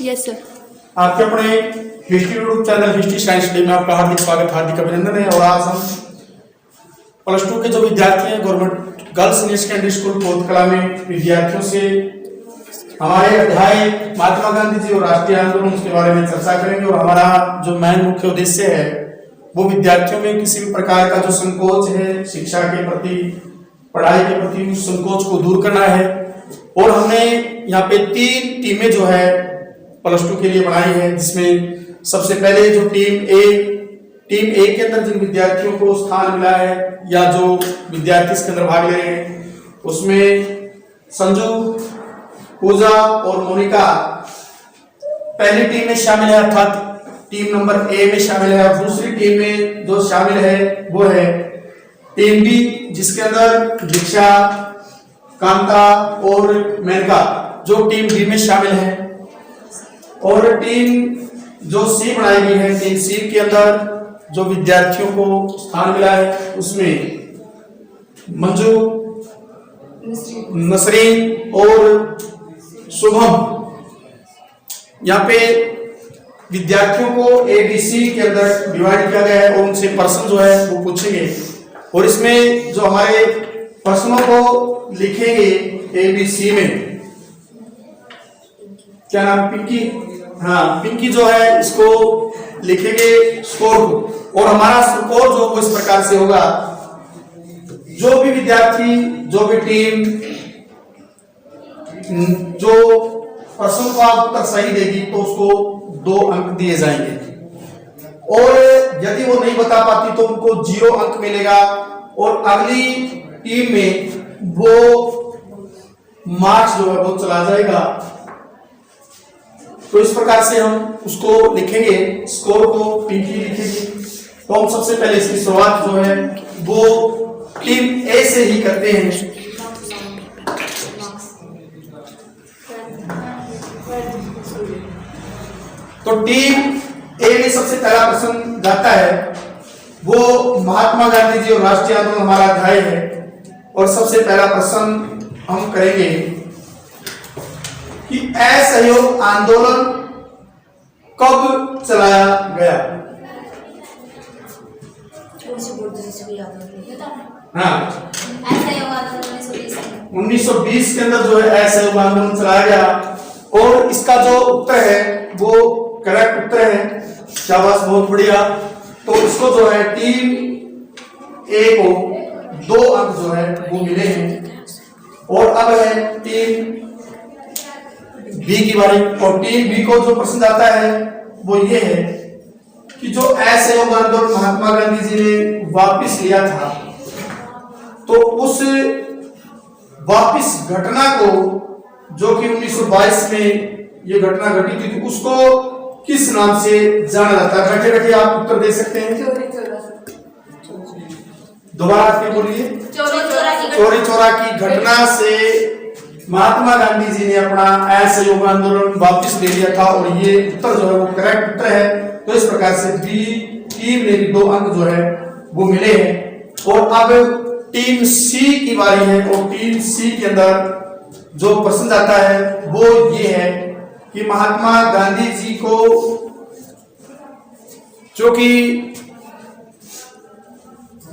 Yes sir. आपके अपने history YouTube channel history science day में आपका हार्दिक स्वागत, हार्दिक अभिनंदन है। और आज हम +2 के जो विद्यार्थी हैं government girls senior secondary school Kotkala में विद्यार्थियों से हमारे अध्याय महात्मा गांधी जी और राष्ट्रीय आंदोलन उसके बारे में चर्चा करेंगे। और हमारा जो मेन मुख्य उद्देश्य है वो विद्यार्थियों में किसी भी प्रकार का जो संकोच है शिक्षा के प्रति, पढ़ाई के प्रति, उस संकोच को दूर करना है। और हमने यहाँ पे 3 टीमें जो है +2 के लिए बनाई है, जिसमें सबसे पहले जो टीम ए के अंदर जिन विद्यार्थियों को स्थान मिला है या जो विद्यार्थी इसके अंदर भाग ले रहे हैं उसमें संजू, पूजा और मोनिका पहली टीम में शामिल है, अर्थात टीम नंबर ए में शामिल है। और दूसरी टीम में जो शामिल है वो है टीम बी, जिसके अंदर दीक्षा, कांता और मेनका जो टीम बी में शामिल है। और टीम जो सी बनाई गई है, टीम सी के अंदर जो विद्यार्थियों को स्थान मिला है उसमें मंजू, नसरीन और शुभम। यहाँ पे विद्यार्थियों को ABC के अंदर डिवाइड किया गया है और उनसे प्रश्न जो है वो पूछेंगे। और इसमें जो हमारे प्रश्नों को लिखेंगे ABC में, क्या नाम, पिंकी, हाँ पिंकी जो है इसको लिखेंगे स्कोर को। और हमारा स्कोर जो वो इस प्रकार से होगा, जो भी विद्यार्थी, जो भी टीम जो प्रश्न का उत्तर सही देगी तो उसको 2 अंक दिए जाएंगे। और यदि वो नहीं बता पाती तो उनको 0 अंक मिलेगा। और अगली टीम में वो मार्क्स जो है वो चला जाएगा। तो इस प्रकार से हम उसको लिखेंगे, स्कोर को पिंकी लिखेंगे। तो हम सबसे पहले इसकी शुरुआत जो है वो टीम ए से ही करते हैं। तो टीम ए में सबसे पहला प्रश्न जाता है, वो महात्मा गांधी जी और राष्ट्रीय आंदोलन हमारा अध्याय है। और सबसे पहला प्रश्न हम करेंगे कि असहयोग आंदोलन कब चलाया गया। हाँ, 1920 के अंदर जो है असहयोग आंदोलन चलाया गया। और इसका जो उत्तर है वो करेक्ट उत्तर है, शाबाश, बहुत बढ़िया। तो इसको जो है टीम ए को 2 अंक जो है वो मिले हैं। और अब है टीम बी की बारी। और टीम बी को जो प्रश्न आता है वो ये है कि जो असहयोग आंदोलन महात्मा गांधी जी ने वापिस लिया था, तो उस वापिस घटना को, जो कि 1922 में ये घटना घटी थी, उसको किस नाम से जाना जाता है। बैठे बैठे आप उत्तर दे सकते हैं। दोबारा आपके बोलिए। चोरी चोरा की घटना से महात्मा गांधी जी ने अपना असहयोग आंदोलन वापस ले लिया था। और ये उत्तर जो है वो करेक्ट उत्तर है। तो इस प्रकार से बी टीम ने 2 अंक जो है वो मिले हैं। और अब टीम सी की बारी है। और टीम सी के अंदर जो प्रश्न आता है वो ये है कि महात्मा गांधी जी को जो कि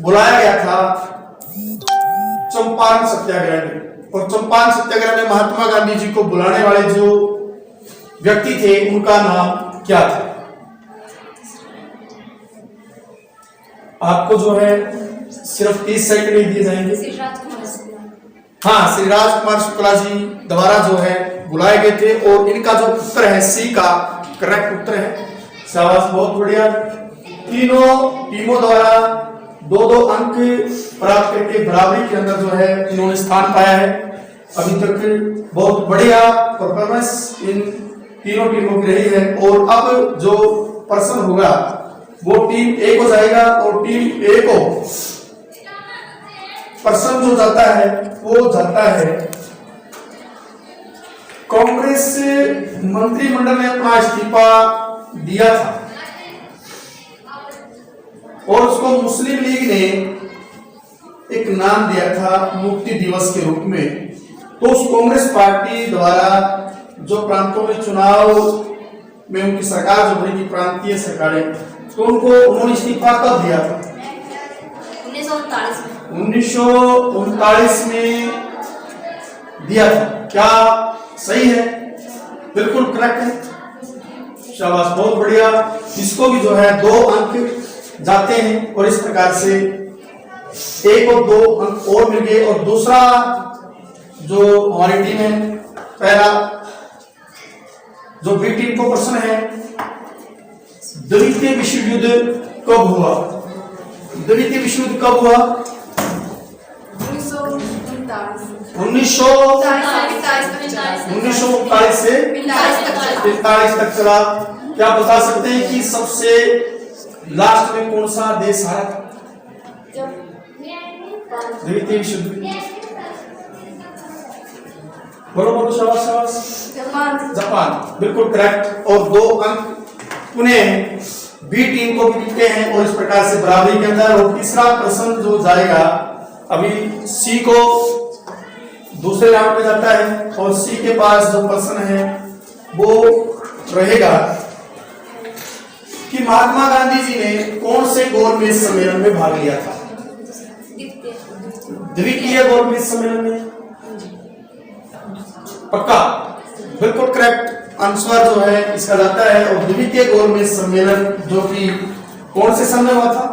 बुलाया गया था चंपारण सत्याग्रह में। और चंपारण सत्याग्रह में महात्मा गांधी जी को बुलाने वाले जो व्यक्ति थे उनका नाम क्या था। आपको जो है सिर्फ 30 सेकंड दिए जाएंगे। हाँ, श्री राजकुमार शुक्ला जी द्वारा जो है बुलाए गए थे। और इनका जो उत्तर है सी का करेक्ट उत्तर है, शाबाश, बहुत बढ़िया। तीनों टीमों द्वारा 2-2 अंक प्राप्त करके बराबरी के अंदर जो है इन्होंने स्थान पाया है। अभी तक बहुत बढ़िया परफॉर्मेंस इन तीनों टीमों की रही है। और अब जो प्रश्न होगा वो टीम ए को जाएगा। और टीम ए को प्रश्न जो जाता है वो जाता है, कांग्रेस मंत्रिमंडल ने अपना इस्तीफा दिया था और उसको मुस्लिम लीग ने एक नाम दिया था मुक्ति दिवस के रूप में। तो उस कांग्रेस पार्टी द्वारा जो प्रांतों में चुनाव में उनकी सरकार जो बनी थी प्रांतीय सरकारें, तो उनको उन्होंने इस्तीफा कब दिया था? 1939 में दिया था। क्या सही है? बिल्कुल करेक्ट है। शाबाश, बहुत बढ़िया। इसको भी जो है 2 अंक जाते हैं और इस प्रकार से 1 और 2 अंक और मिल गए। और दूसरा जो हमारी टीम है, पहला जो बी टीम को प्रश्न है, द्वितीय विश्व युद्ध कब हुआ? द्वितीय विश्व युद्ध कब हुआ? 1939 से 45 तक चला। क्या बता सकते हैं कि सबसे लास्ट में कौन सा देश हारा था द्वितीय विश्व युद्ध? बोलो बोलो, शाबाश शाबाश। जापान, बिल्कुल करेक्ट। और 2 अंक पुनः बी टीम को भी मिलते हैं और इस प्रकार से बराबरी के अंदर। और तीसरा प्रश्न जो जाएगा, अभी सी को दूसरे राउंड में जाता है और सी के पास जो प्रश्न है वो रहेगा कि महात्मा गांधी जी ने कौन से गोलमेज सम्मेलन में भाग लिया था? द्वितीय गोलमेज सम्मेलन में। पक्का, बिल्कुल करेक्ट आंसर जो है इसका जाता है। और द्वितीय गोलमेज सम्मेलन जो कि कौन से सन में हुआ था?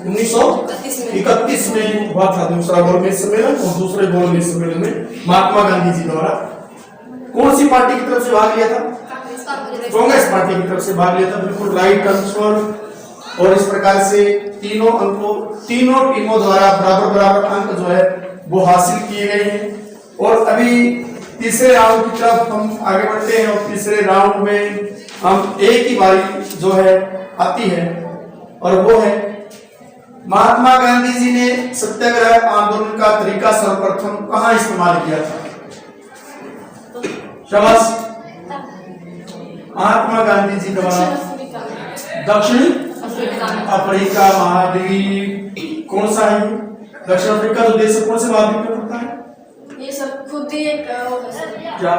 1931 में हुआ था दूसरा गोलमेज सम्मेलन। और दूसरे गोलमेज सम्मेलन में महात्मा गांधी जी द्वारा कौन सी पार्टी की तरफ से भाग लिया था? कांग्रेस पार्टी की तरफ से भाग लिया था। बिल्कुल राइट आंसर। और इस प्रकार से तीनों टीमों द्वारा बराबर अंक जो है वो हासिल किए गए हैं। और अभी तीसरे राउंड की तरफ हम आगे बढ़ते हैं। और तीसरे राउंड में हम एक ही बारी जो है आती है और वो है महात्मा गांधी जी ने सत्याग्रह आंदोलन का तरीका सर्वप्रथम कहां इस्तेमाल किया था? शाबाश। महात्मा गांधी जी द्वारा दक्षिण अफ्रीका महाद्वीप कौन सा है? दक्षिण अफ्रीका जो देश कौन से महाद्वीप में पड़ता है? ये सब खुद ही एक क्या?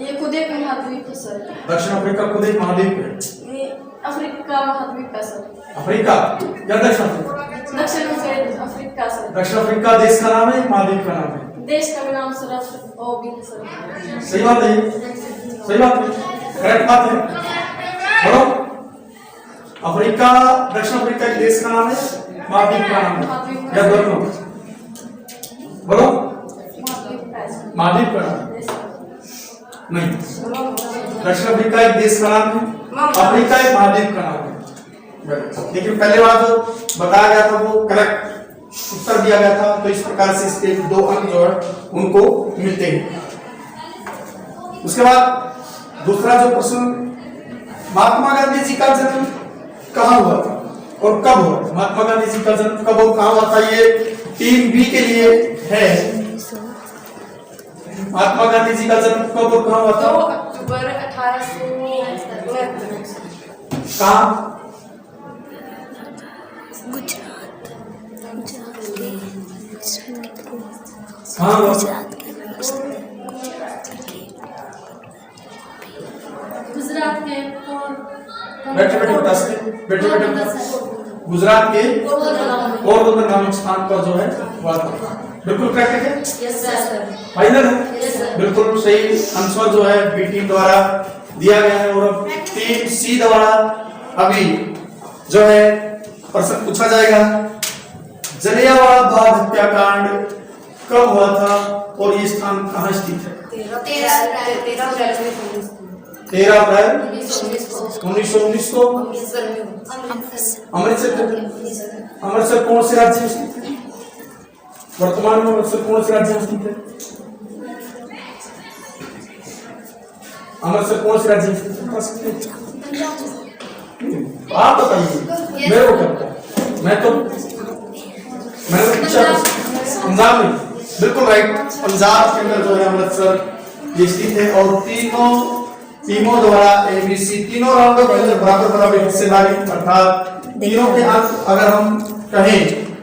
ये खुद एक महाद्वीप है सर। दक्षिण अफ्रीका खुद एक महाद्वीप है। ये अफ्रीका महाद्वीप है सर। अफ्रीका या दक्षिण अफ्रीका? दक्षिण अफ्रीका सर। दक्षिण अफ्रीका देश का नाम है, महाद्वीप का नाम है? देश का नाम सर सर। सही बात है, सही बात है, करेक्ट बात है। बोलो, अफ्रीका दक्षिण अफ्रीका के देश का नाम है, महाद्वीप का नाम है, या दोनों? बोलो, महाद्वीप का नाम नहीं। दक्षिण अफ्रीका एक देश का नाम है, अफ्रीका एक महाद्वीप का नाम है। लेकिन पहले बार जो बताया गया था वो करेक्ट उत्तर दिया गया था। तो इस प्रकार से इसके 2 अंक जो है उनको मिलते हैं। उसके बाद दूसरा जो प्रश्न, महात्मा गांधी जी का जन्म कहाँ हुआ था और कब हुआ? महात्मा गांधी जी का जन्म कब और कहाँ हुआ था? ये टीम बी के लिए है। महात्मा गांधी जी का जन्म कब और कहाँ हुआ था? 2 अक्टूबर 1869। कहाँ? गुजरात के बैठे बता सकते, बैठे गुजरात के पोरबंदर नामक स्थान पर जो है हुआ था। बिल्कुल करेक्ट है, यस सर, फाइनल है, बिल्कुल सही आंसर जो है बी टीम द्वारा दिया गया है। और अब टीम सी द्वारा अभी जो है प्रश्न पूछा जाएगा, जलियांवाला बाग हत्याकांड कब हुआ था और ये स्थान कहाँ स्थित है? 13 अप्रैल 1919 को अमृतसर कौन से राज्य में स्थित है? वर्तमान में अमृतसर कौन से राज्य में स्थित है? अमृतसर कौन से राज्य में स्थित है बता सकते हैं? आप बताइए, मेरे को क्या, मैं तो पंजाब में, बिल्कुल राइट, पंजाब के अंदर जो है अमृतसर ये स्थित है। और टीमों द्वारा एबीसी तीनों राउंडों के अंदर बराबर हिस्सेदारी, अर्थात तीनों के अंक अगर हम कहें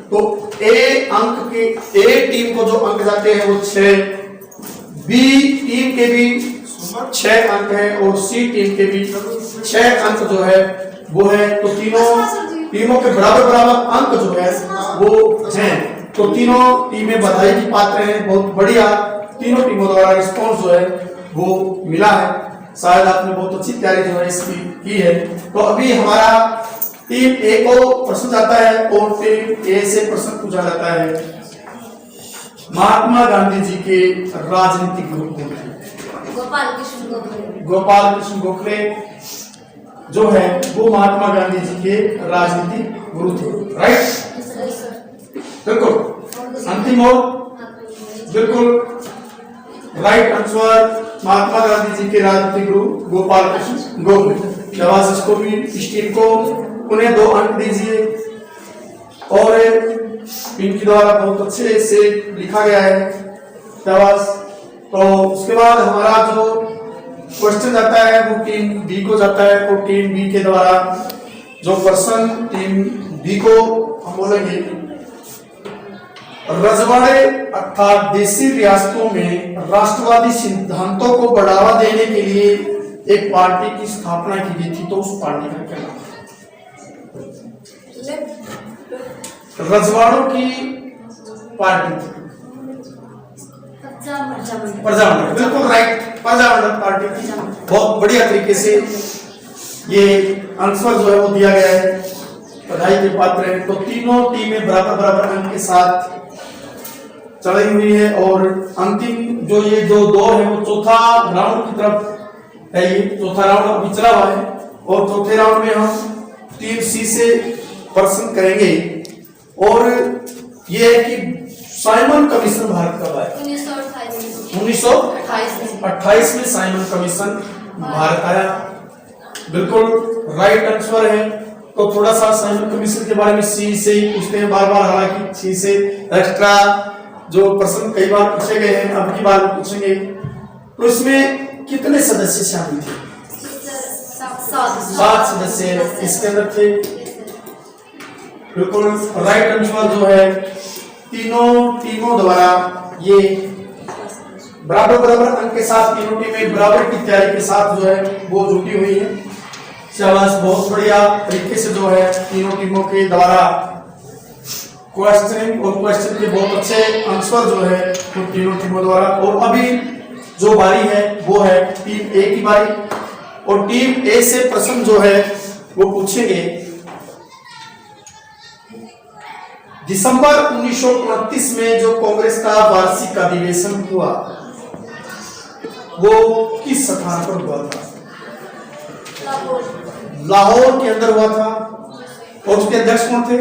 तो ए टीम को जो अंक जाते हैं वो 6, बी टीम के भी 6 अंक है और सी टीम के भी 6 अंक जो है वो है। तो तीनों टीमों के बराबर बराबर अंक जो है वो हैं। तो तीनों टीमें बधाई की पात्र हैं। बहुत बढ़िया तीनों टीमों द्वारा रिस्पॉन्स जो है वो मिला है। शायद आपने बहुत अच्छी तैयारी जो है इसकी की है। तो अभी हमारा टीम ए को प्रश्न जाता है और टीम ए से प्रश्न पूछा जाता है महात्मा गांधी जी के राजनीतिक गुरु कौन है? गोपाल कृष्ण गोखले जो है वो महात्मा गांधी जी के राजनीतिक गुरु थे। राइट, बिल्कुल अंतिम और बिल्कुल राइट आंसर महात्मा गांधी जी के राजनीतिक गुरु गोपाल कृष्ण गोखले। शाबाश, इसको भी इस टीम को उन्हें 2 अंक दीजिए और इनके द्वारा बहुत अच्छे से लिखा गया है। शाबाश। तो उसके बाद हमारा जो क्वेश्चन जाता है वो टीम बी को जाता है और टीम बी के द्वारा जो प्रश्न टीम बी को हम बोलेंगे रजवाड़े अर्थात देशी रियासतों में राष्ट्रवादी सिद्धांतों को बढ़ावा देने के लिए एक पार्टी की स्थापना की गई थी। तो उस पार्टी का क्या नाम? रजवाड़ों की पार्टी थी प्रजामंडल। बिल्कुल राइट, प्रजामंडल पार्टी थी। बहुत बढ़िया तरीके से ये आंसर जो है वो दिया गया है। बधाई के पात्र हैं। तो तीनों टीमें बराबर बराबर अंक के साथ चढ़ी हुई है और अंतिम जो ये जो दौर है वो चौथा राउंड की तरफ है। ये चौथा राउंड अभी चला हुआ है और चौथे राउंड में हम टीम सी से प्रश्न करेंगे। और ये है कि साइमन कमीशन भारत कब आया? 1928 में साइमन कमीशन भारत आया। बिल्कुल राइट आंसर है। तो थोड़ा सा साइमन कमीशन के बारे में सी से ही पूछते हैं बार बार, हालांकि सी से एक्स्ट्रा जो प्रश्न कई बार पूछे गए हैं अब की बार पूछेंगे। तो इसमें कितने सदस्य शामिल थे? 7 सदस्य इसके अंदर थे। बिल्कुल राइट आंसर जो है तीनों टीमों द्वारा ये बराबर बराबर अंक के साथ तीनों टीमें बराबर की तैयारी के साथ जो है वो जुटी हुई है। शाबाश, बहुत बढ़िया तरीके से जो है तीनों टीमों के द्वारा क्वेश्चनिंग और क्वेश्चन के बहुत अच्छे आंसर जो है तो तीनों टीमों द्वारा। और अभी जो बारी है वो है टीम ए की बारी और टीम ए से प्रश्न जो है वो पूछेंगे दिसंबर 1929 में जो कांग्रेस का वार्षिक अधिवेशन हुआ वो किस स्थान पर हुआ था? लाहौर के अंदर हुआ था। और उसके अध्यक्ष कौन थे?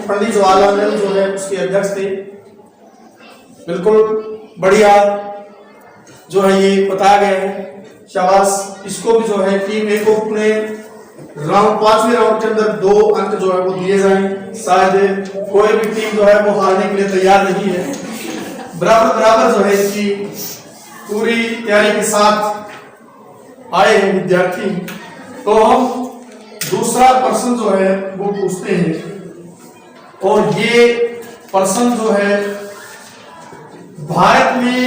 पंडित जवाहरलाल नेहरू जो है उसके अध्यक्ष थे। बिल्कुल बढ़िया जो है ये बताया गया है। शाबाश, इसको भी जो है टीम ए को अपने राउंड 5वें राउंड के अंदर 2 अंक जो है वो दिए जाएं। शायद कोई भी टीम जो है वो हारने के लिए तैयार नहीं है। बराबर बराबर जो है इसकी पूरी तैयारी के साथ आए हैं विद्यार्थी। तो हम दूसरा प्रश्न जो है वो पूछते हैं और ये प्रश्न जो है भारत में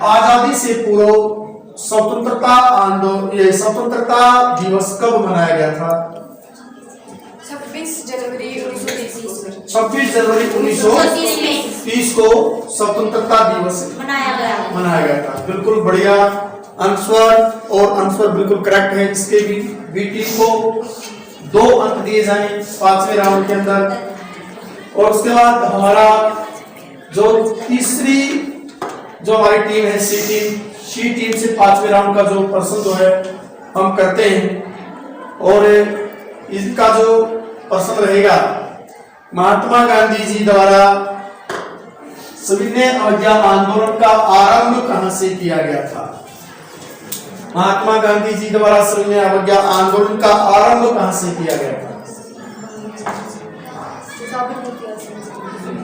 आजादी से पूर्व स्वतंत्रता आंदोलन ये स्वतंत्रता दिवस कब मनाया गया था? 26 जनवरी 1930 26 जनवरी 1930 को स्वतंत्रता दिवस मनाया गया था। बिल्कुल बढ़िया आंसर और आंसर बिल्कुल करेक्ट है। इसके भी टीम को 2 अंक दिए जाएं 5वें राउंड के अंदर। और उसके बाद हमारा जो तीसरी जो हमारी टीम है सी टीम से 5वें राउंड का जो प्रश्न जो है हम करते हैं और इसका जो प्रश्न रहेगा महात्मा गांधी जी द्वारा सविनय अवज्ञा आंदोलन का आरंभ कहां से किया गया था? महात्मा गांधी जी द्वारा सविनय अवज्ञा आंदोलन का आरंभ कहां से किया गया था?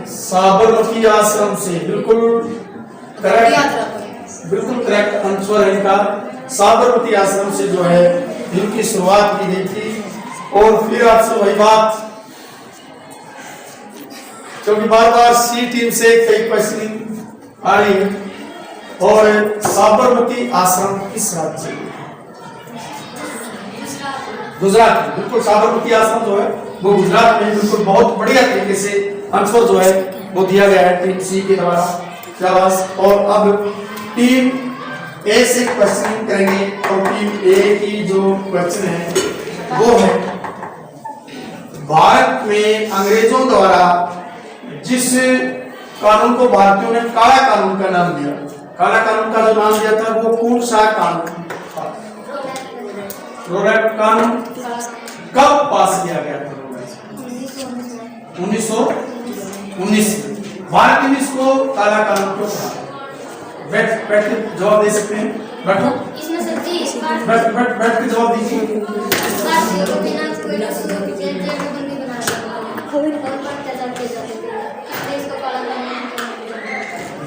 साबरमती आश्रम से। बिल्कुल करेक्ट, बिल्कुल करेक्ट आंसर है इनका। साबरमती आश्रम से जो है इनकी शुरुआत की गई थी। और फिर आपसे वही बात, क्योंकि बार बार सी टीम से कई क्वेश्चन आ रही है। और साबरमती आश्रम किस राज्य में? गुजरात में। बिल्कुल, साबरमती आश्रम जो है वो गुजरात में। बिल्कुल, बहुत बढ़िया तरीके से आंसर जो है वो दिया गया है टीम सी के द्वारा। शाबाश। और अब टीम ए से क्वेश्चन करेंगे। और टीम ए की जो क्वेश्चन है वो है, भारत में अंग्रेजों द्वारा जिस कानून को भारतीयों ने काला कानून का नाम दिया, काला कानून का जो नाम दिया था वो कौन सा कानून था? रोलैंड कानून। कब पास किया गया था? 1919 में। भारत ने इसको काला कानून क्यों कहा? बैठ के जवाब दे सकते हैं। बैठो, बैठ के जवाब दीजिए।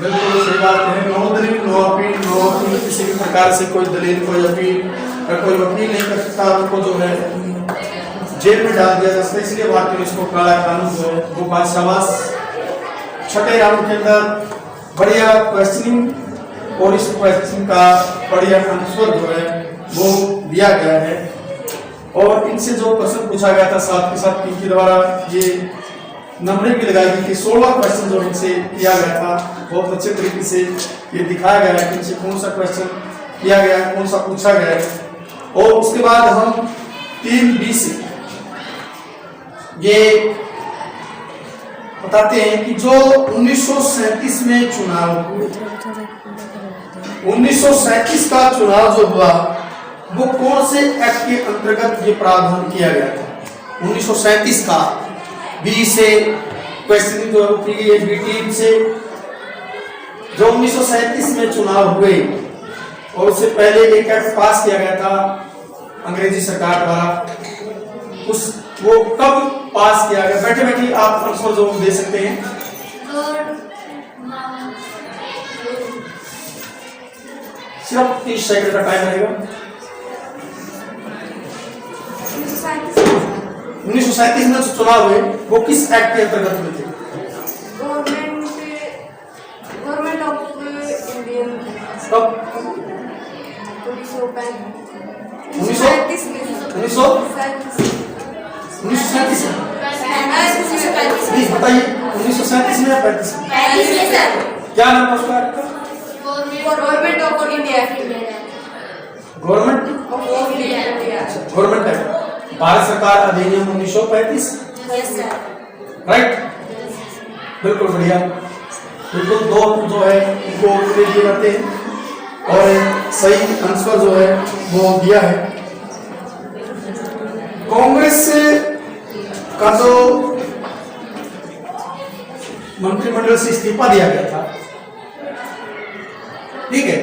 बिल्कुल सही बात है। नो दलील, नो अपील, किसी भी प्रकार से कोई दलील, कोई अपील, कोई वकील नहीं कर सकता। उनको जो है जेल में डाल दिया जा सकता है। इसलिए भारतीय इसको काला कानून जो है वो बात। शाबाश। छठे राउंड के अंदर बढ़िया क्वेश्चनिंग और इस क्वेश्चन का बढ़िया आंसर जो है वो दिया गया है। और इनसे जो प्रश्न पूछा गया था साथ के साथ टीम के द्वारा ये नंबरिंग भी लगाई गई थी। 16 क्वेश्चन जो इनसे किया गया था, बहुत अच्छे तरीके से ये दिखाया गया है कि इनसे कौन सा क्वेश्चन किया गया है, कौन सा पूछा गया है। और उसके बाद हम टीम बी से ये बताते हैं कि जो 1937 में चुनाव, 1937 का चुनाव जो हुआ वो कौन से एक्ट के अंतर्गत ये प्रावधान किया गया था? 1937 का बी से क्वेश्चन जो है की गई है। बी टीम से जो 1937 में चुनाव हुए और उससे पहले एक एक्ट पास किया गया था अंग्रेजी सरकार द्वारा, उस वो कब पास किया गया? बैठे बैठे आप आंसर जो दे सकते हैं। सिर्फ 30 सेकंड का टाइम रहेगा। 1937 में जो चुनाव हुए वो किस एक्ट के अंतर्गत हुए थे? Government of Indian. कब? 1937 प्लीज बताइए। 1937 में या 35 में? क्या नाम था उसका? Government of India. Government of India. Government है भारत सरकार अधिनियम 1935। राइट, बिल्कुल बढ़िया। बिल्कुल, दो जो है इनको दिए जाते हैं और सही आंसर जो है वो दिया है। कांग्रेस का जो मंत्रिमंडल से इस्तीफा दिया गया था, ठीक है,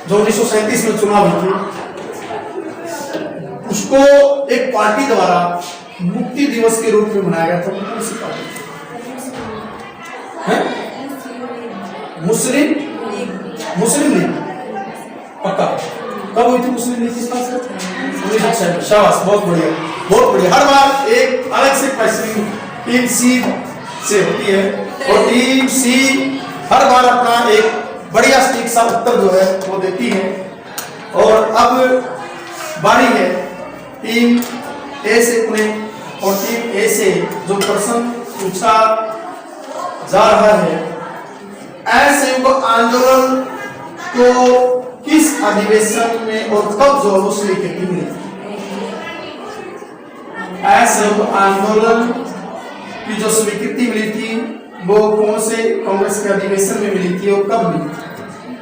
जो 1937 में चुनाव हुई थी, उसको एक पार्टी द्वारा मुक्ति दिवस के रूप में मनाया गया था। कौन सी पार्टी? मुस्लिम लीग। पक्का? कब हुई थी मुस्लिम लीग की स्थापना? 1906। शाबाश, बहुत बढ़िया, बहुत बढ़िया। हर बार एक अलग से क्वेश्चन टीम सी से होती है और टीम सी हर बार अपना एक बढ़िया सटीक सा उत्तर जो है वो देती है। और अब बारी है टीम ए से पुणे। और टीम ए से जो प्रश्न पूछा जा रहा है, असहयोग आंदोलन को किस अधिवेशन में और कब जो है स्वीकृति मिली? असहयोग आंदोलन की जो स्वीकृति मिली थी वो कौन से कांग्रेस के अधिवेशन में मिली थी और कब मिली?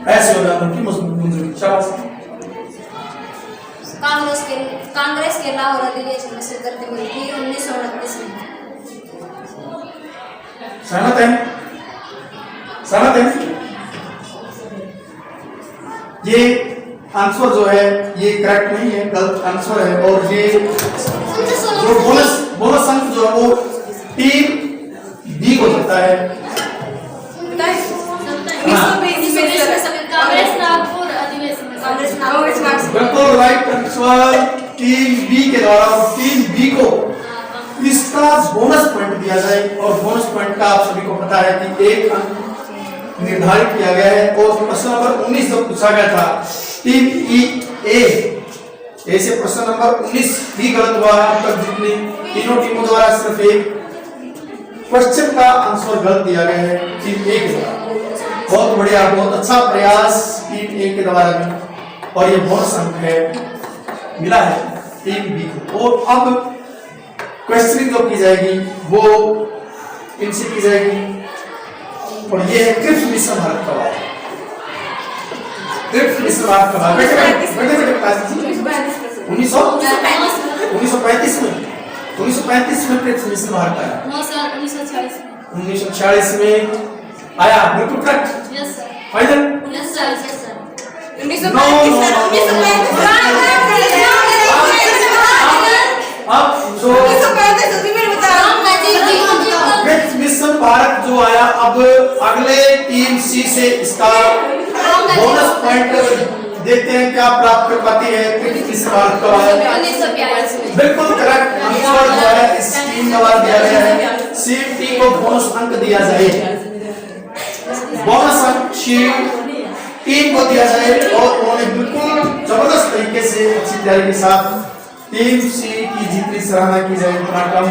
असहयोग आंदोलन की मंजूरी। कांग्रेस के लाहौर अधिवेशन में स्वीकृति मिली थी 1929 में। सहमत है? सहमत है? ये आंसर जो है ये करेक्ट नहीं है, गलत आंसर है। और ये जो बोनस अंक जो है वो टीम बी को जाता है। बिल्कुल राइट आंसर टीम बी के द्वारा। टीम बी को इसका बोनस पॉइंट दिया जाए और बोनस पॉइंट का आप सभी को पता है कि 1 अंक निर्धारित किया गया है। और प्रश्न नंबर 19 जो पूछा गया था टीम ए से प्रश्न नंबर 19 भी गलत हुआ है। अब तक जितनी तीनों टीमों द्वारा सिर्फ एक क्वेश्चन का आंसर गलत दिया गया है टीम ए के द्वारा। बहुत बढ़िया, बहुत अच्छा प्रयास टीम ए के द्वारा भी, और ये बोनस अंक है मिला है टीम बी को। और अब क्वेश्चनिंग जो की जाएगी वो इनसे की जाएगी, और ये है क्रिप्स मिशन भारत का वाला क्रिप्स मिशन भारत का वाला 1935 में क्रिप्स मिशन भारत आया। 1946 में आया, बिल्कुल correct. Yes sir. Final yes sir. Yes sir. अब जो क्रिप्स मिशन भारत जो आया, अब अगले टीम सी से इसका बोनस पॉइंट देखते हैं क्या प्राप्त कर पाती है। क्रिप्स मिशन भारत का आया, 1942 में। बिल्कुल करेक्ट आंसर जो है इस टीम द्वारा दिया गया है। सेम टीम को बोनस अंक दिया जाए, बोनस अंक टीम को दिया जाए, और उन्होंने बिल्कुल जबरदस्त तरीके से अच्छी तैयारी के साथ टीम सी की जितनी सराहना की जाए उतना कम।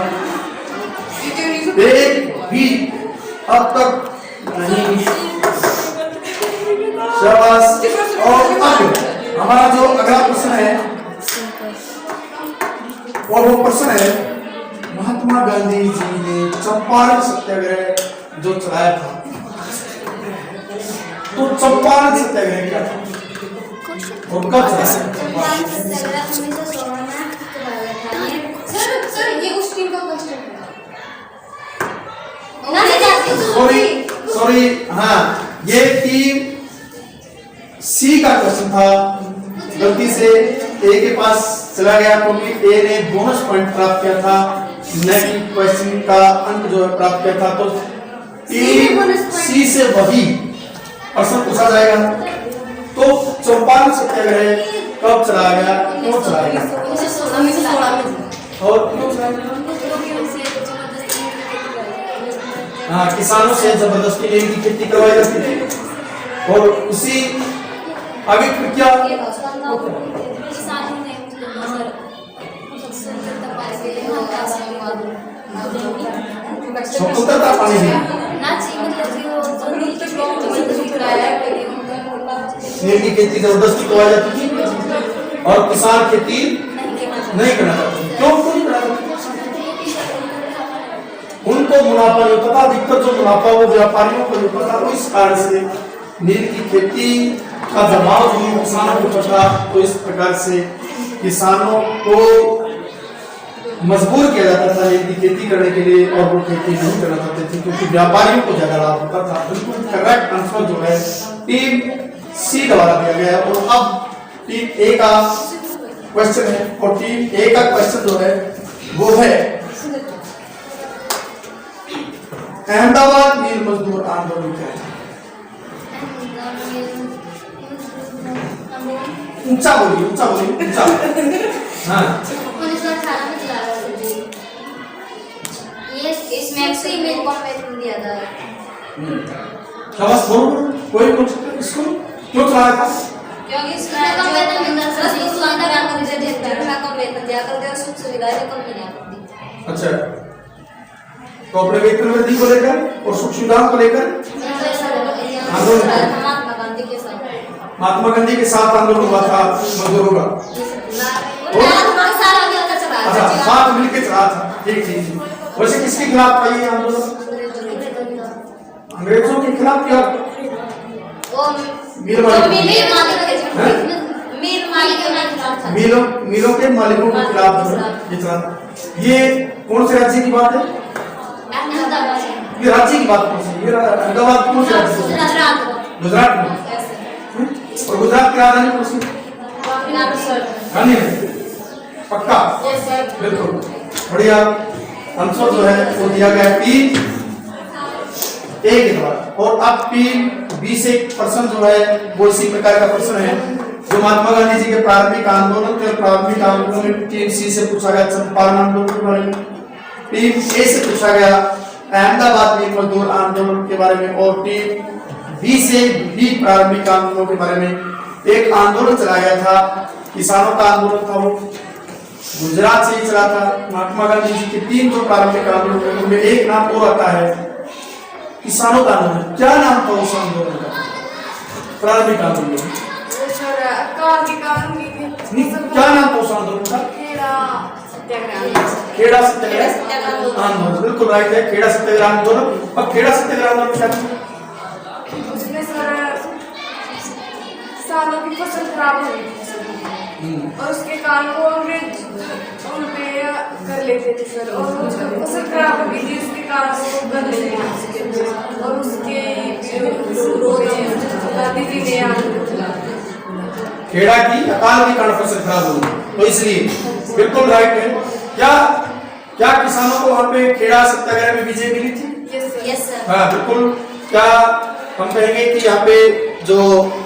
एक भी अब तक नहीं। शाबाश। और अब हमारा जो अगला प्रश्न है और वो प्रश्न है महात्मा गांधी जी ने चंपारण सत्याग्रह जो चलाया था, तो चंपारण सत्याग्रह क्या था और कब चलाया? सर ये उस टीम का क्वेश्चन है। सॉरी हाँ, ये टीम सी का क्वेश्चन था, गलती से ए के पास चला गया क्योंकि ए ने बोनस पॉइंट प्राप्त किया था, न कि क्वेश्चन का अंक जो है प्राप्त किया था। तो टीम सी से वही प्रश्न पूछा जाएगा। तो चंपारण सत्याग्रह कब चलाया गया, क्यों चलाया गया और क्यों चलाया गया? हाँ, किसानों से जबरदस्ती लेन की खेती करवाई जाती थी। और उसी आगे फिर क्या स्वतंत्रता पाने में लेन की खेती जबरदस्ती करवाई जाती थी, और किसान खेती नहीं करना चाहते। क्यों नहीं करना चाहते? उनको मुनाफा नहीं होता था, अधिकतर जो मुनाफा वो व्यापारियों को होता था। इस कारण से नील की खेती का दबाव जो किसानों के ऊपर था, तो इस प्रकार से किसानों को मजबूर किया जाता था नील की खेती करने के लिए, और वो खेती नहीं करना चाहते थे क्योंकि व्यापारियों को ज्यादा लाभ होता था। बिल्कुल करेक्ट आंसर जो है टीम सी द्वारा दिया गया है। और अब टीम ए का क्वेश्चन है, और टीम ए का क्वेश्चन जो है वो है अहमदाबाद मील मजदूर आंदोलन क्या है? ऊंचा बोलिए, ऊंचा बोलिए, ऊंचा। हाँ 1918 में चला रहा था। ये इसमें एक्सी में कॉम्पिटिशन दिया था। शाबाश, बोल कोई पूछ इसको क्यों चलाया था? क्योंकि इसमें कम वेतन मिलता था, सुविधा काम करते थे, कम वेतन दिया करते और सुख सुविधाएं कम मिला करती। अच्छा, तो अपने वेतन वृद्धि को लेकर और सुख सुविधाओं को लेकर महात्मा गांधी के साथ आंदोलन हुआ था मजदूरों का। अच्छा, साथ मिलकर चला था। ठीक ठीक। वैसे किसके खिलाफ था ये आंदोलन? अंग्रेजों के खिलाफ क्या? मिलों के मालिकों के खिलाफ। ये कौन से राज्य की बात है? ये राज्य की बात कौन सी? ये अहमदाबाद कौन से राज्य से? गुजरात में। और गुजरात की राजधानी कौन सी? गांधी। पक्का? बिल्कुल बढ़िया। आंसर जो है वो दिया गया टीम ए के द्वारा। और अब टीम बी से प्रश्न जो है वो इसी प्रकार का प्रश्न है जो महात्मा गांधी जी के प्राथमिक आंदोलन के प्राथमिक आंदोलन में टीम सी से पूछा गया चंपारण आंदोलन के बारे में, टीम ए से पूछा गया अहमदाबाद मील मजदूर आंदोलन के बारे में, और टीम बी से बी प्रारंभिक आंदोलनों के बारे में एक आंदोलन चलाया गया था, किसानों का आंदोलन था, वो गुजरात से ही चला था। महात्मा गांधी जी के 3 जो प्रारंभिक आंदोलन थे उनमें एक नाम और आता है किसानों का आंदोलन। क्या नाम था उस आंदोलन का, प्रारंभिक आंदोलन? क्या नाम था उस आंदोलन का? खेड़ा सत्याग्रह आंदोलन, बिल्कुल राइट है, खेड़ा सत्याग्रह आंदोलन। अब खेड़ा सत्याग्रह आंदोलन क्या था? उसमें सर सालों की फसल खराब हो गई थी और उसके कारण वो अंग्रेज उन पे कर लेते थे सर, और फसल खराब हो गई थी उसके कारण वो कर लेते थे और उसके गांधी जी ने आंदोलन चलाया। खेड़ा की अकाल के कारण फसल खराब हो गई, तो इसलिए बिल्कुल राइट है। क्या क्या किसानों को वहां पे खेड़ा सत्याग्रह में विजय मिली थी? Yes sir. हाँ बिल्कुल। क्या हम कहेंगे कि यहाँ पे जो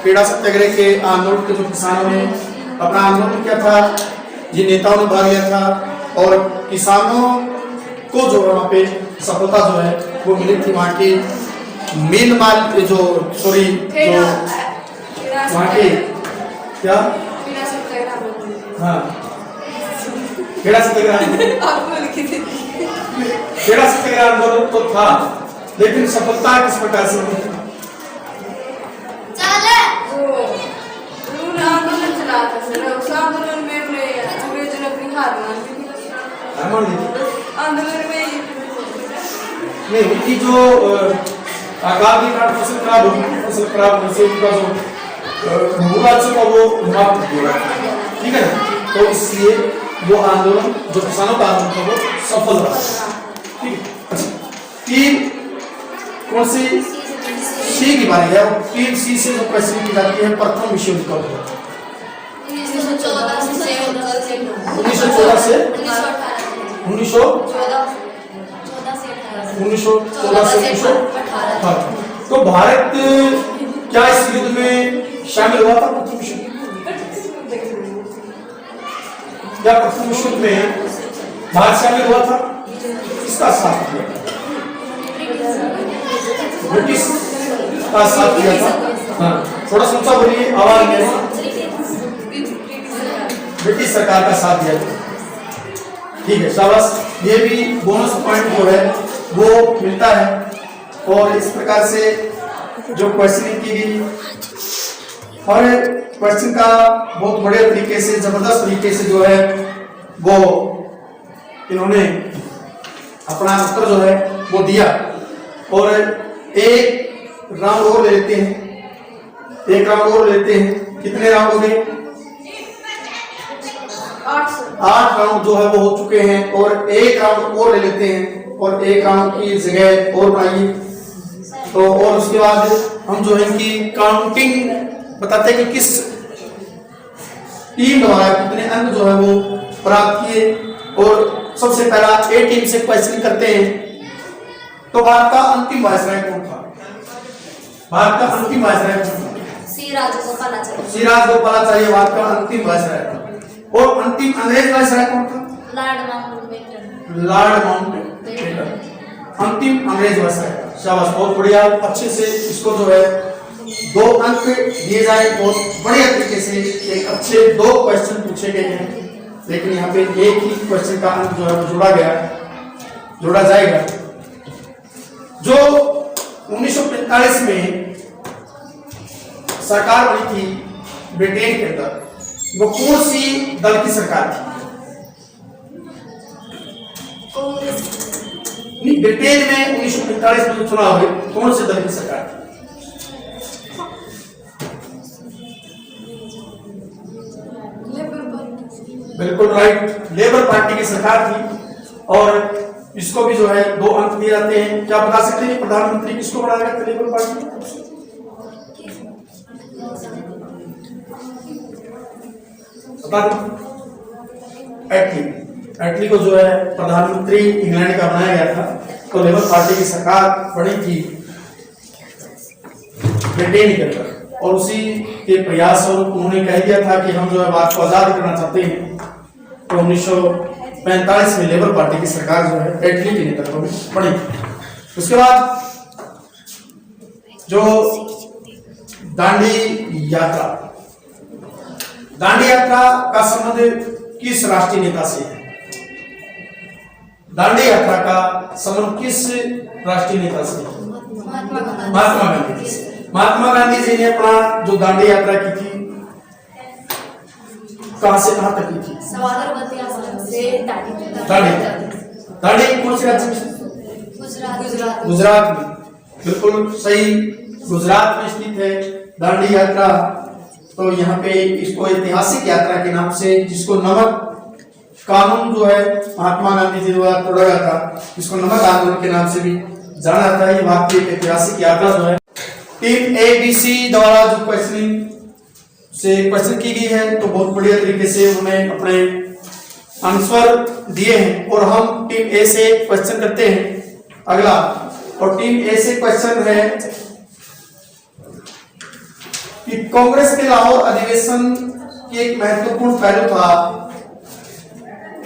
खेड़ा सत्याग्रह के आंदोलन के जो किसानों ने अपना आंदोलन किया था, जिन नेताओं ने भाग लिया था, और किसानों को जो वहाँ पे सफलता जो है वो मिली थी वहाँ की मील माल जो सॉरी जो वहाँ के क्या हाँ खेड़ा सत्याग्रह आंदोलन तो था, लेकिन सफलता किस प्रकार से मिली? आंदोलन चला था सर, उस आंदोलन में अंग्रेजों ने अपनी हार मान ली थी। आंदोलन में नहीं उनकी जो अकाल के कारण फसल खराब होगी, फसल खराब होने से उनका जो भूराज्य का वो समाप्त हो रहा है, ठीक है ना? तो इसलिए वो आंदोलन जो किसानों का आंदोलन था वो सफल रहा, ठीक है। अच्छा, 3 कौन सी सी की बारी है, 3 सी से जो क्वेश्चन की जाती है, प्रथम विश्व युद्ध कब हुआ? 1914 से 1914 से 1918। तो भारत क्या इस युद्ध में शामिल हुआ था? प्रथम विश्व युद्ध क्या प्रथम विश्व युद्ध में भारत शामिल हुआ था? किसका साथ दिया? ब्रिटिश का साथ दिया था। हाँ थोड़ा सा बोलिए, आवाज नहीं। ब्रिटिश सरकार का साथ दिया था, ठीक है, शाबाश। ये भी बोनस पॉइंट जो है वो मिलता है। और इस प्रकार से जो क्वेश्चनिंग की गई, हर क्वेश्चन का बहुत बड़े तरीके से, जबरदस्त तरीके से जो है वो इन्होंने अपना उत्तर जो है वो दिया। और एक राउंड और ले लेते हैं, एक राउंड और लेते हैं। कितने राउंड हो गए? 8 राउंड जो है वो हो चुके हैं, और एक राउंड और ले लेते हैं, और एक राउंड की जगह और बनाइए। तो और उसके बाद हम जो है इनकी काउंटिंग बताते हैं कि किस टीम द्वारा कितने अंक जो है वो प्राप्त किए। और सबसे पहला ए टीम से क्वेश्चन करते हैं। तो भारत का अंतिम वायसराय कौन था? भारत का अंतिम वायसराय कौन था? सी राजगोपालाचार्य। सी राजगोपालाचार्य भारत का अंतिम वायसराय था। और अंतिम अंग्रेज वायसराय कौन था? Lord Mountbatten. लॉर्ड माउंटबेटन अंतिम अंग्रेज वायसराय था। शाबाश, बहुत बढ़िया। अच्छे से इसको जो है 2 अंक दिए जाए। बहुत बढ़िया तरीके से एक अच्छे 2 क्वेश्चन पूछे गए हैं, लेकिन यहाँ पे एक ही क्वेश्चन का अंक जो है वो जोड़ा जाएगा। जो 1945 में सरकार बनी थी ब्रिटेन के अंदर, वो कौन सी दल की सरकार थी? नहीं, ब्रिटेन में 1945 में जो चुनाव हुए, कौन से दल की सरकार थी? बिल्कुल राइट, लेबर पार्टी की सरकार थी। और इसको भी जो है 2 अंक दिए जाते हैं। क्या बता सकते हैं प्रधानमंत्री किसको बनाया गया था लेबर पार्टी? बता दो। एटली को जो है प्रधानमंत्री इंग्लैंड का बनाया गया था। तो लेबर पार्टी की सरकार बनी थी ब्रिटेन के अंदर, और उसी के प्रयास स्वरूप उन्होंने कह दिया था कि हम जो है भारत को आजाद करना चाहते हैं। तो 1945 में लेबर पार्टी की सरकार जो है एटली के नेतृत्व में बनी। उसके बाद जो दांडी यात्रा। दांडी यात्रा का संबंध किस राष्ट्रीय नेता से है? दांडी यात्रा का संबंध किस राष्ट्रीय नेता से है? महात्मा गांधी जी। महात्मा गांधी जी ने अपना जो दांडी यात्रा की थी, कहां से कहां तक की थी? साबरमती आश्रम से दांडी कौन से राज्य में? गुजरात में। बिल्कुल सही, गुजरात में स्थित है दांडी यात्रा। तो यहाँ पे इसको ऐतिहासिक यात्रा के नाम से, जिसको नमक कानून जो है महात्मा गांधी जी द्वारा तोड़ा गया था, इसको नमक आंदोलन के नाम से भी जाना जाता है। ये भारतीय ऐतिहासिक यात्रा जो है टीम ABC द्वारा जो क्वेश्चन की गई है, तो बहुत बढ़िया तरीके से उन्होंने अपने आंसर दिए हैं। और हम टीम A से क्वेश्चन करते हैं अगला। और टीम A से क्वेश्चन है कि कांग्रेस के लाहौर अधिवेशन की एक महत्वपूर्ण पहलू था,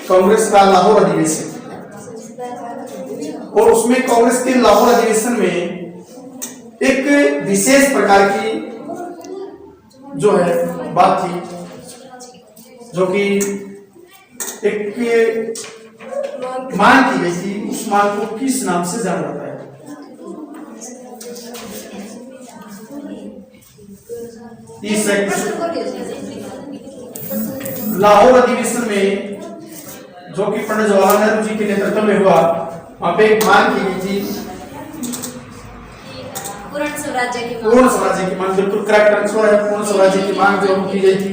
कांग्रेस का लाहौर अधिवेशन, और उसमें कांग्रेस के लाहौर अधिवेशन में एक विशेष प्रकार की जो है बात थी, जो कि एक मांग की गई थी। उस मांग को किस नाम से जाना जाता है? लाहौर अधिवेशन में जो कि पंडित जवाहरलाल नेहरू जी के नेतृत्व में हुआ, वहां पे एक मांग की गई थी, पूर्ण स्वराज्य की मांग। बिल्कुल करेक्ट आंसर है, पूर्ण स्वराज्य की मांग जो की गई थी,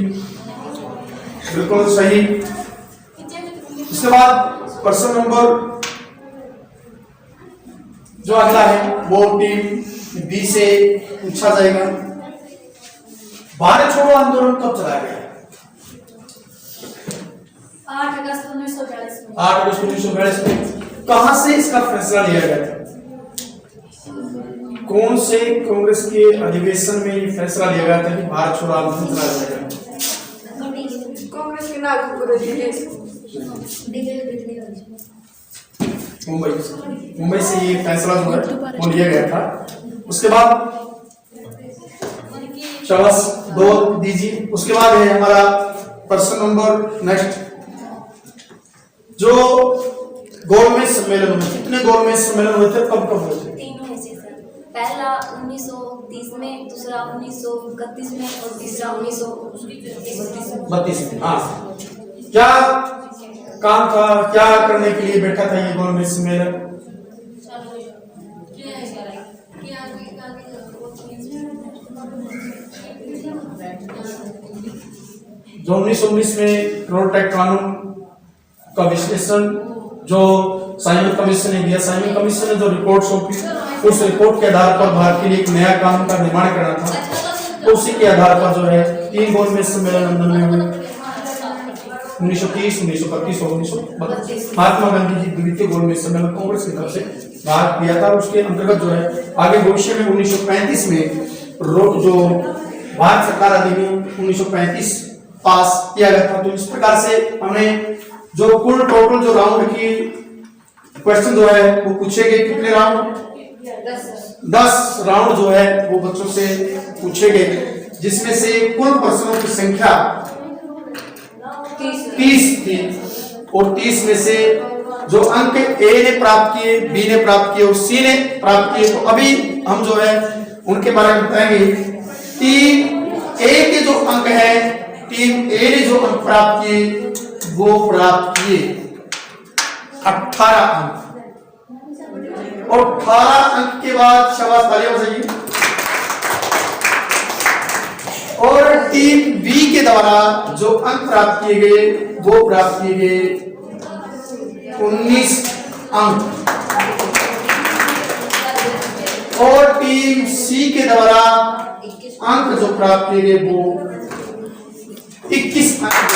बिल्कुल सही। इसके बाद प्रश्न नंबर जो अगला है वो टीम B से पूछा जाएगा। भारत छोड़ो आंदोलन कब चलाया गया? 8 अगस्त 1942 में। 8 अगस्त 1942 में। कहां से इसका फैसला लिया गया था? कौन से कांग्रेस के अधिवेशन में ये फैसला लिया गया था कि भारत छोड़ो आंदोलन चलाया जाएगा? कांग्रेस के नागपुर मुंबई से ये फैसला जो है वो लिया गया था। उसके बाद शाबाश 2 दीजिए। उसके बाद है हमारा प्रश्न नंबर नेक्स्ट, जो गोलमेज सम्मेलन हुए, कितने गोलमेज सम्मेलन हुए थे, कब हुए थे? 3 हुए थे सर। पहला 1930 में, दूसरा 1931 में और तीसरा 1932 में। हाँ, क्या काम था, क्या करने के लिए बैठा था ये गोलमेज सम्मेलन? जो 1919 में रोड टैक्स कानून का विश्लेषण जो साइमन कमीशन ने दिया, साइमन कमीशन ने जो रिपोर्ट सौंपी, उस रिपोर्ट के आधार पर भारत के लिए एक नया कानून का निर्माण करना था। तो उसी के आधार पर जो है 3 गोलमेज सम्मेलन लंदन में हुए, 1930, 1931 और 1932। महात्मा गांधी जी द्वितीय गोलमेज सम्मेलन कांग्रेस की तरफ से भाग लिया था। उसके अंतर्गत जो है आगे भविष्य में 1935 में जो भारत सरकार अधिनियम 1935 पास किया गया था। तो इस प्रकार से हमने जो कुल टोटल जो राउंड की क्वेश्चन जो है वो पूछे गए, कितने राउंड? 10 राउंड जो है वो बच्चों से पूछे गए, जिसमें से कुल प्रश्नों की संख्या 30 थी। और 30 में से जो अंक A ने प्राप्त किए, B ने प्राप्त किए और C ने प्राप्त किए, तो अभी हम जो है उनके बारे में बताएंगे। टीम A के जो अंक है, टीम A ने जो अंक प्राप्त किए वो प्राप्त किए 18 अंक। और 18 अंक के बाद शाबाश तालियां बजाइए। और टीम B के द्वारा जो अंक प्राप्त किए गए वो प्राप्त किए गए 19 अंक। और टीम C के द्वारा अंक जो प्राप्त किए गए वो 21 अंक।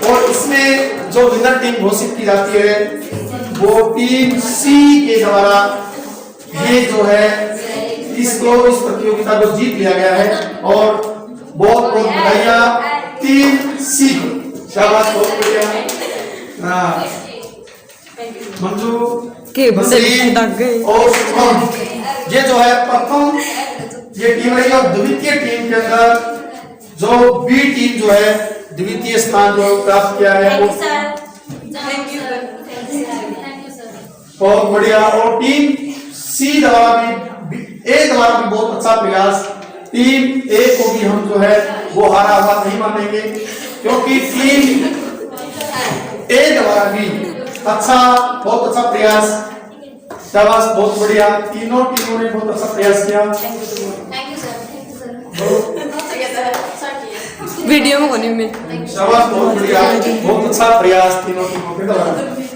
और इसमें जो विनर टीम घोषित की जाती है वो टीम C के द्वारा ये जो है इसको इस प्रतियोगिता को जीत लिया गया है। और बहुत बहुत बधाइयां टीम C को। शाबाश, बहुत बढ़िया। मंजू के नसीम और शुभम, ये जो है प्रथम ये टीम रही और द्वितीय टीम के अंदर जो बी टीम जो है द्वितीय स्थान जो प्राप्त किया है वो थैंक यू सर। बहुत बढ़िया। और टीम सी द्वारा भी ए द्वारा भी बहुत अच्छा प्रयास। टीम ए को भी हम जो है वो हारा हुआ नहीं मानेंगे, क्योंकि टीम ए द्वारा भी बहुत अच्छा प्रयास। शाबाश, बहुत बढ़िया। तीनों टीमों ने बहुत अच्छा प्रयास किया। Thank you sir. वीडियो में होने में शाबाश, बहुत बढ़िया, बहुत अच्छा प्रयास तीनों टीमों के द्वारा।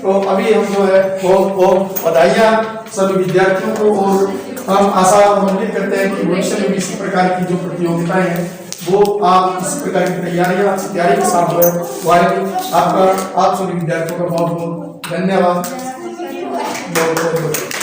तो अभी हम जो है बहुत बधाइयाँ सभी विद्यार्थियों को, और हम आशा और उम्मीद करते हैं कि भविष्य में भी इसी प्रकार की जो प्रतियोगिताएं हैं वो आप इस प्रकार की तैयारियां अच्छी तैयारी के साथ जो है वो आएगी। आपका आप सभी विद्यार्थियों का बहुत बहुत धन्यवाद। बहुत बहुत